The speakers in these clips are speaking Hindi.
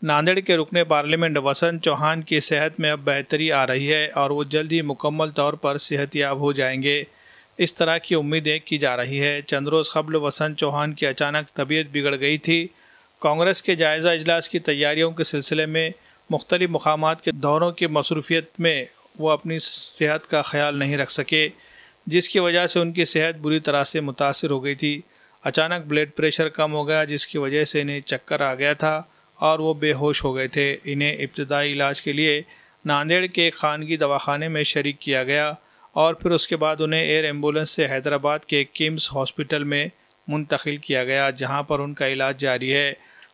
नांदेड़ के रुकने पार्लियामेंट वसंत चौहान की सेहत में अब बेहतरी आ रही है और वो जल्द ही मुकम्मल तौर पर सेहतयाब हो जाएंगे, इस तरह की उम्मीदें की जा रही है। चंद रोज़ कबल वसंत चौहान की अचानक तबीयत बिगड़ गई थी। कांग्रेस के जायज़ा इजलास की तैयारियों के सिलसिले में मुख्तलिफ मकामात के दौरों की मसरूफियत में वो अपनी सेहत का ख्याल नहीं रख सके, जिसकी वजह से उनकी सेहत बुरी तरह से मुतासिर हो गई थी। अचानक ब्लड प्रेशर कम हो गया, जिसकी वजह से इन्हें चक्कर आ गया था और वो बेहोश हो गए थे। इन्हें इब्तदाई इलाज के लिए नांदेड़ के खानगी दवाखाने में शरीक किया गया और फिर उसके बाद उन्हें एयर एम्बुलेंस से हैदराबाद के किम्स हॉस्पिटल में मुंतकिल किया गया, जहां पर उनका इलाज जारी है।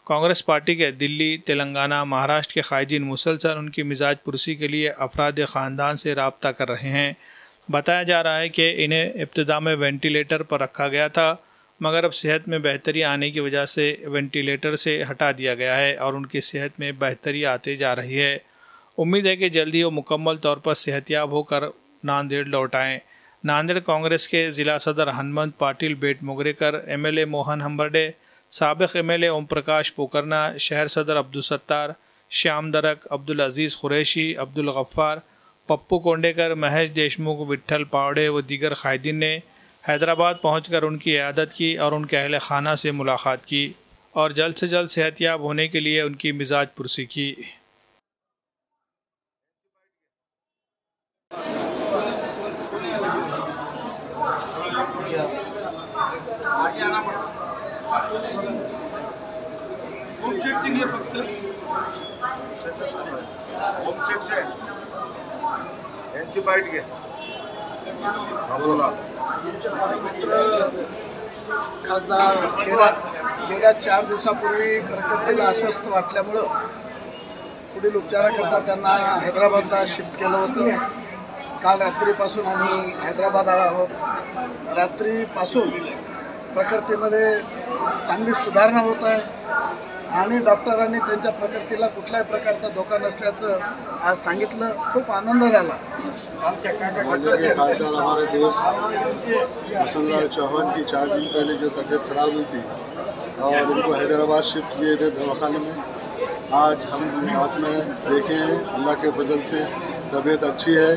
कांग्रेस पार्टी के दिल्ली, तेलंगाना, महाराष्ट्र के कायदीन मुसलसल उनकी मिजाज पुरसी के लिए अफराद ख़ानदान से रब्ता कर रहे हैं। बताया जा रहा है कि इन्हें इब्तिदा में वेंटिलेटर पर रखा गया था, मगर अब सेहत में बेहतरी आने की वजह से वेंटिलेटर से हटा दिया गया है और उनकी सेहत में बेहतरी आते जा रही है। उम्मीद है कि जल्दी वो मुकम्मल तौर पर सेहतयाब होकर नांदेड़ लौट आएँ। नांदेड़ कांग्रेस के ज़िला सदर हनुमंत पाटिल बेट मुगरेकर, MLA मोहन हम्बर्डे, साबिक MLA ओम प्रकाश पोकरना, शहर सदर अब्दुल सत्तार, श्याम दरक, अब्दुल अजीज़ कुरैशी, अब्दुल गफ्फार, पप्पू कोंडेकर, महेश देशमुख, विट्ठल पावड़े व दीगर कायदीन ने हैदराबाद पहुंचकर उनकी इयादत की और उनके अहल खाना से मुलाकात की और जल्द से जल्द सेहतयाब होने के लिए उनकी मिजाज पुरसी की। मित्र खासदार गेल्या 4 दिवसापूर्वी प्रकृतीला अस्वस्थ वाटल्यामुळं पुढील उपचाराकरता त्यांना हैदराबादला शिफ्ट केलं होतं। काल रात्रीपासून आम्ही हैदराबाद आलो आहोत। रात्रीपासून प्रकृतीमध्ये चांगली सुधारणा होत आहे आणि डॉक्टरांनी त्यांच्या प्रकृतीला कुठल्याही प्रकारचा धोका नसल्याचं आज सांगितलं। खूप आनंद झाला। नांदेड़ के खासदार हमारे दोस्त वसंत चौहान की 4 दिन पहले जो तबीयत खराब हुई थी और उनको हैदराबाद शिफ्ट किए थे दवाखाने में। आज हम रात में देखे हैं, अल्लाह के फजल से तबीयत अच्छी है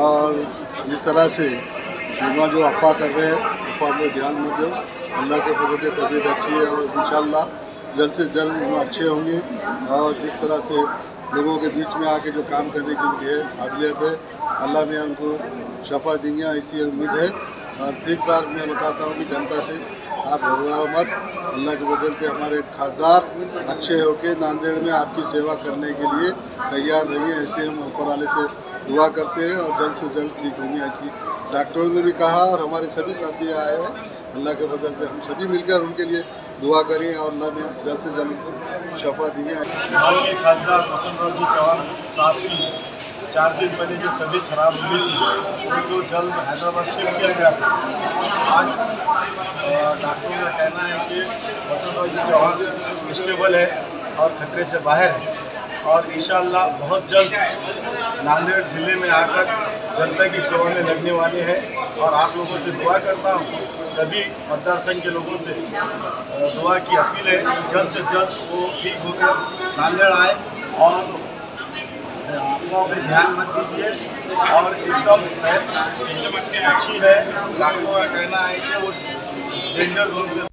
और जिस तरह से बीमा जो अफवाह कर रहे हैं अफवाह में ध्यान मत दो। अल्लाह के फजल से तबीयत अच्छी है और इंशाअल्लाह जल्द से जल्द वो अच्छे होंगे और जिस तरह से लोगों के बीच में आके जो काम करने की उनकी है काबिलियत है, अल्लाह में उनको शफा देंगे ऐसी उम्मीद है। और एक बार मैं बताता हूँ कि जनता से आप घबराओ मत, अल्लाह के वजह से हमारे खासदार अच्छे होके नांदेड़ में आपकी सेवा करने के लिए तैयार रहिए। ऐसे हम ऊपर वाले से दुआ करते हैं और जल्द से जल्द ठीक होंगे ऐसी डॉक्टरों ने भी कहा और हमारे सभी साथी आए हैं। अल्लाह के वजह से हम सभी मिलकर उनके लिए दुआ करें और अल्लाह में जल्द से जल्द उनको शफा दिए। माननीय खासदार वसंत चौहान साहब की 4 दिन पहले जो तबीयत खराब हुई थी उनको जल्द हैदराबाद शिफ्ट किया गया था। आज डॉक्टरों का कहना है कि वसंत चौहान स्टेबल है और खतरे से बाहर है और इंशाअल्लाह बहुत जल्द नांदेड़ जिले में आकर जनता की सेवा में लगने वाले हैं। और आप लोगों से दुआ करता हूँ, सभी मतदार संघ के लोगों से दुआ की अपील है कि जल्द से जल्द वो ठीक होकर नांदेड़ आए और अफवाह पे ध्यान मत दीजिए और एकदम सेहत अच्छी है। डॉक्टरों का कहना है कि वो डेंजर जोन से